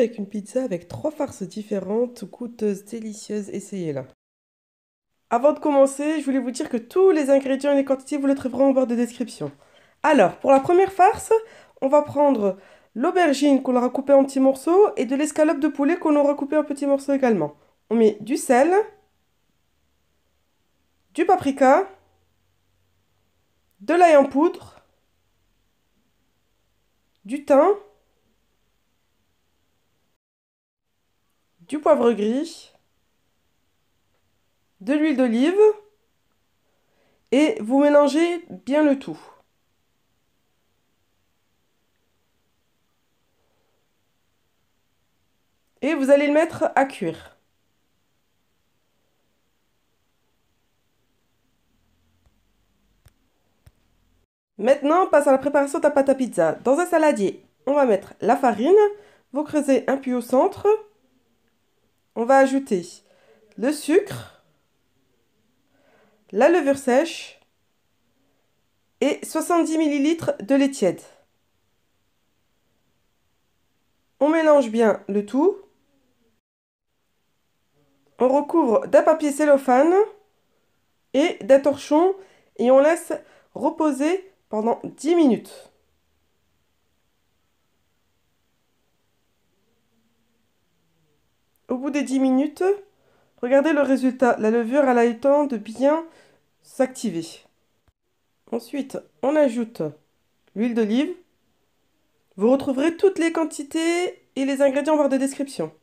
avec une pizza avec 3 farces différentes, goûteuses, délicieuses. Essayez-la. Avant de commencer, je voulais vous dire que tous les ingrédients et les quantités, vous les trouverez en barre de description. Alors, pour la première farce, on va prendre l'aubergine qu'on aura coupée en petits morceaux et de l'escalope de poulet qu'on aura coupé en petits morceaux également. On met du sel, du paprika, de l'ail en poudre, du thym, du poivre gris, de l'huile d'olive et vous mélangez bien le tout. Et vous allez le mettre à cuire. Maintenant, on passe à la préparation de la pâte à pizza. Dans un saladier, on va mettre la farine. Vous creusez un puits au centre. On va ajouter le sucre, la levure sèche et 70 ml de lait tiède. On mélange bien le tout. On recouvre d'un papier cellophane et d'un torchon et on laisse reposer pendant 10 minutes. Au bout des 10 minutes, regardez le résultat. La levure elle a eu le temps de bien s'activer. Ensuite, on ajoute l'huile d'olive. Vous retrouverez toutes les quantités et les ingrédients en barre de description.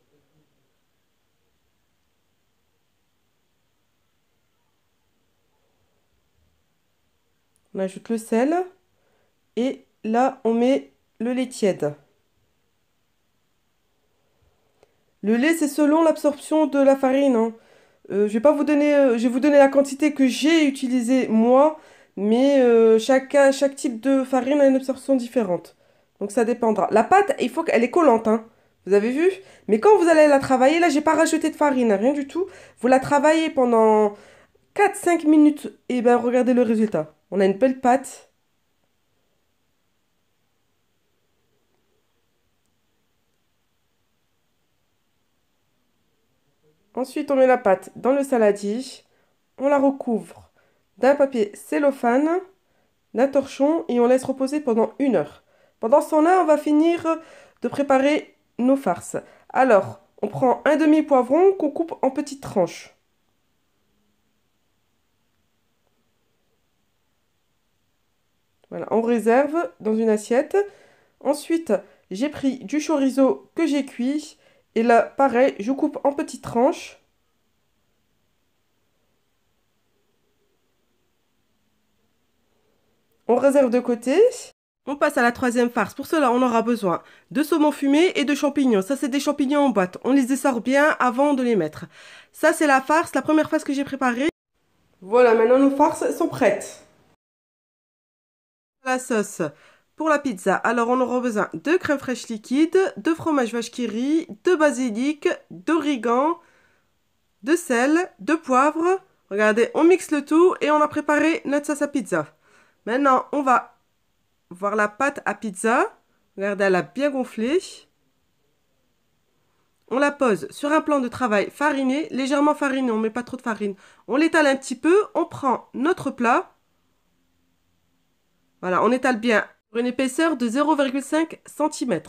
On ajoute le sel et là, on met le lait tiède. Le lait, c'est selon l'absorption de la farine, hein. Je vais pas vous donner, je vais vous donner la quantité que j'ai utilisée moi, mais chaque type de farine a une absorption différente. Donc ça dépendra. La pâte, il faut qu'elle est collante, hein. Vous avez vu? Mais quand vous allez la travailler, là, j'ai pas rajouté de farine, rien du tout. Vous la travaillez pendant 4-5 minutes et ben regardez le résultat. On a une belle pâte. Ensuite, on met la pâte dans le saladier. On la recouvre d'un papier cellophane, d'un torchon et on laisse reposer pendant 1 heure. Pendant ce temps-là, on va finir de préparer nos farces. Alors, on prend un demi-poivron qu'on coupe en petites tranches. Voilà, on réserve dans une assiette. Ensuite, j'ai pris du chorizo que j'ai cuit. Et là, pareil, je coupe en petites tranches. On réserve de côté. On passe à la troisième farce. Pour cela, on aura besoin de saumon fumé et de champignons. Ça, c'est des champignons en boîte. On les essore bien avant de les mettre. Ça, c'est la farce, la première farce que j'ai préparée. Voilà, maintenant nos farces sont prêtes. La sauce pour la pizza. Alors, on aura besoin de crème fraîche liquide, de fromage vache qui rit, de basilic, d'origan, de sel, de poivre. Regardez, on mixe le tout et on a préparé notre sauce à pizza. Maintenant, on va voir la pâte à pizza. Regardez, elle a bien gonflé. On la pose sur un plan de travail fariné, légèrement fariné, on ne met pas trop de farine. On l'étale un petit peu, on prend notre plat. Voilà, on étale bien pour une épaisseur de 0,5 cm.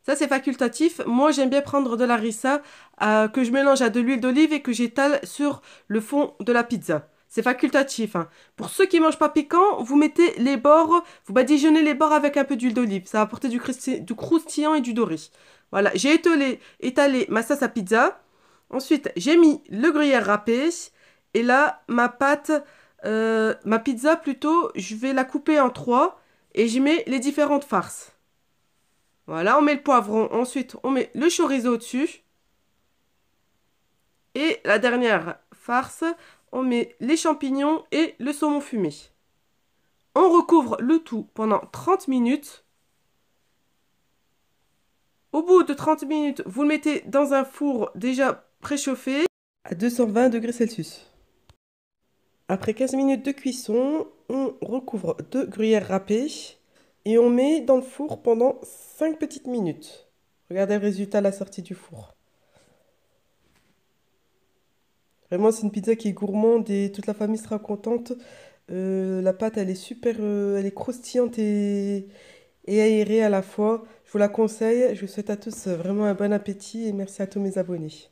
Ça, c'est facultatif. Moi, j'aime bien prendre de la harissa que je mélange à de l'huile d'olive et que j'étale sur le fond de la pizza. C'est facultatif, hein. Pour ceux qui ne mangent pas piquant, vous mettez les bords, vous badigeonnez les bords avec un peu d'huile d'olive. Ça va apporter du croustillant et du doré. Voilà, j'ai étalé ma sauce à pizza. Ensuite, j'ai mis le gruyère râpé. Et là, ma pizza plutôt, je vais la couper en 3 et j'y mets les différentes farces. Voilà, on met le poivron. Ensuite, on met le chorizo au-dessus. Et la dernière farce, on met les champignons et le saumon fumé. On recouvre le tout pendant 30 minutes. Au bout de 30 minutes, vous le mettez dans un four déjà préchauffé à 220 degrés Celsius. Après 15 minutes de cuisson, on recouvre de gruyère râpée et on met dans le four pendant 5 petites minutes. Regardez le résultat à la sortie du four. Vraiment, c'est une pizza qui est gourmande et toute la famille sera contente. La pâte, elle est super, elle est croustillante et aérée à la fois. Je vous la conseille. Je vous souhaite à tous vraiment un bon appétit et merci à tous mes abonnés.